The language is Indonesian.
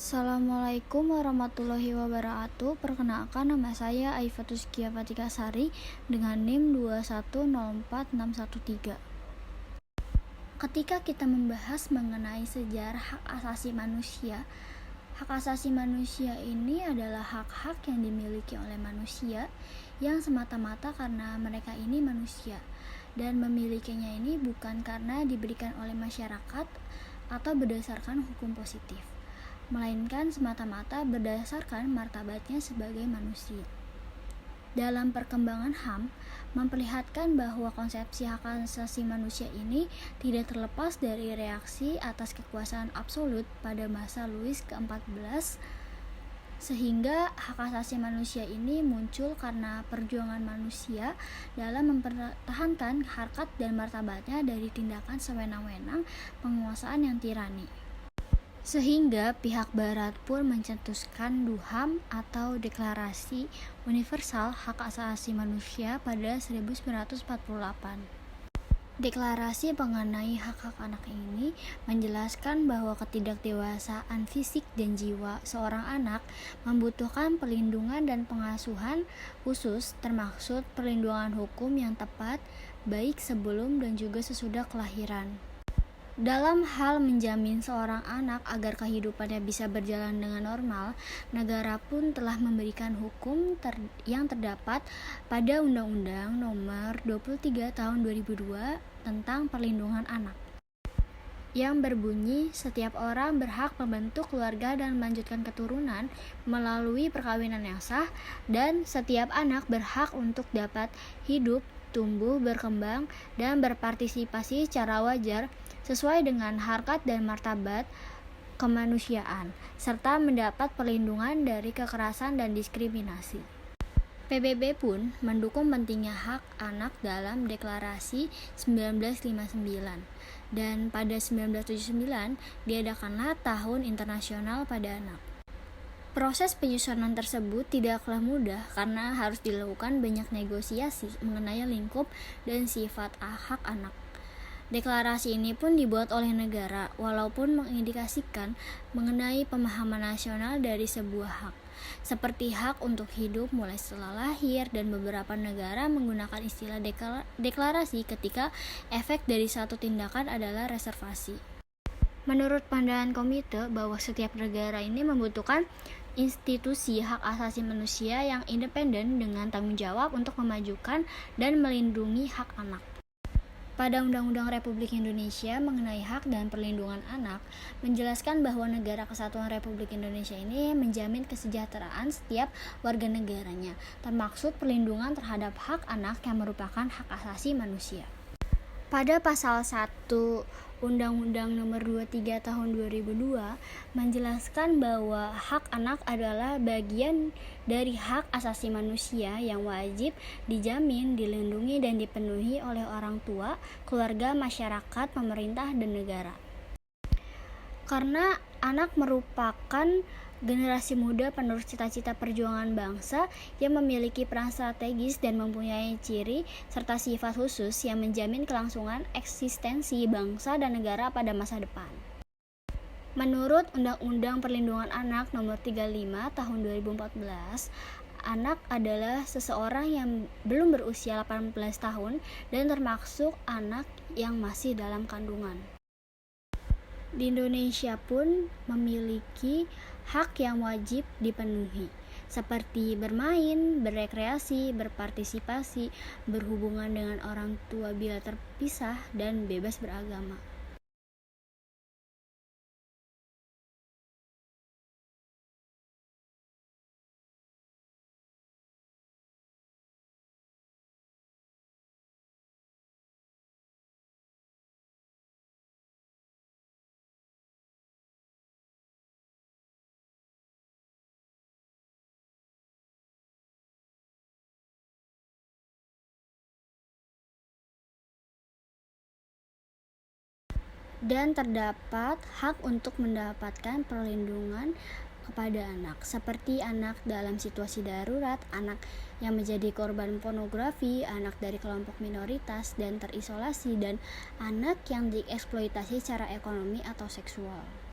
Assalamualaikum warahmatullahi wabarakatuh. Perkenalkan, nama saya Aifatus Kia Fatika Sari dengan NIM 2104613. Ketika kita membahas mengenai sejarah hak asasi manusia, hak asasi manusia ini adalah hak-hak yang dimiliki oleh manusia yang semata-mata karena mereka ini manusia, dan memilikinya ini bukan karena diberikan oleh masyarakat atau berdasarkan hukum positif, melainkan semata-mata berdasarkan martabatnya sebagai manusia. Dalam perkembangan HAM, memperlihatkan bahwa konsepsi hak asasi manusia ini tidak terlepas dari reaksi atas kekuasaan absolut pada masa Louis ke-14, sehingga hak asasi manusia ini muncul karena perjuangan manusia dalam mempertahankan harkat dan martabatnya dari tindakan sewenang-wenang penguasaan yang tirani. Sehingga pihak barat pun mencetuskan DUHAM atau Deklarasi Universal Hak Asasi Manusia pada 1948. Deklarasi mengenai hak-hak anak ini menjelaskan bahwa ketidakdewasaan fisik dan jiwa seorang anak membutuhkan perlindungan dan pengasuhan khusus, termaksud perlindungan hukum yang tepat baik sebelum dan juga sesudah kelahiran. Dalam hal menjamin seorang anak agar kehidupannya bisa berjalan dengan normal, negara pun telah memberikan hukum yang terdapat pada Undang-Undang Nomor 23 Tahun 2002 tentang Perlindungan Anak, yang berbunyi setiap orang berhak membentuk keluarga dan melanjutkan keturunan melalui perkawinan yang sah, dan setiap anak berhak untuk dapat hidup, tumbuh, berkembang, dan berpartisipasi secara wajar sesuai dengan harkat dan martabat kemanusiaan, serta mendapat perlindungan dari kekerasan dan diskriminasi. PBB pun mendukung pentingnya hak anak dalam Deklarasi 1959, dan pada 1979 diadakanlah Tahun Internasional pada Anak. Proses penyusunan tersebut tidaklah mudah karena harus dilakukan banyak negosiasi mengenai lingkup dan sifat hak anak. Deklarasi ini pun dibuat oleh negara, walaupun mengindikasikan mengenai pemahaman nasional dari sebuah hak, seperti hak untuk hidup mulai setelah lahir, dan beberapa negara menggunakan istilah deklarasi ketika efek dari satu tindakan adalah reservasi. Menurut pandangan komite bahwa setiap negara ini membutuhkan institusi hak asasi manusia yang independen dengan tanggung jawab untuk memajukan dan melindungi hak anak. Pada Undang-Undang Republik Indonesia mengenai hak dan perlindungan anak menjelaskan bahwa Negara Kesatuan Republik Indonesia ini menjamin kesejahteraan setiap warga negaranya, termaksud perlindungan terhadap hak anak yang merupakan hak asasi manusia. Pada pasal 1 Undang-Undang Nomor 23 Tahun 2002 menjelaskan bahwa hak anak adalah bagian dari hak asasi manusia yang wajib dijamin, dilindungi, dan dipenuhi oleh orang tua, keluarga, masyarakat, pemerintah, dan negara. Karena anak merupakan generasi muda penerus cita-cita perjuangan bangsa yang memiliki peran strategis dan mempunyai ciri serta sifat khusus yang menjamin kelangsungan eksistensi bangsa dan negara pada masa depan. Menurut Undang-Undang Perlindungan Anak Nomor 35 Tahun 2014, anak adalah seseorang yang belum berusia 18 tahun dan termasuk anak yang masih dalam kandungan. Di Indonesia pun memiliki hak yang wajib dipenuhi, seperti bermain, berekreasi, berpartisipasi, berhubungan dengan orang tua bila terpisah, dan bebas beragama. Dan terdapat hak untuk mendapatkan perlindungan kepada anak, seperti anak dalam situasi darurat, anak yang menjadi korban pornografi, anak dari kelompok minoritas dan terisolasi, dan anak yang dieksploitasi secara ekonomi atau seksual.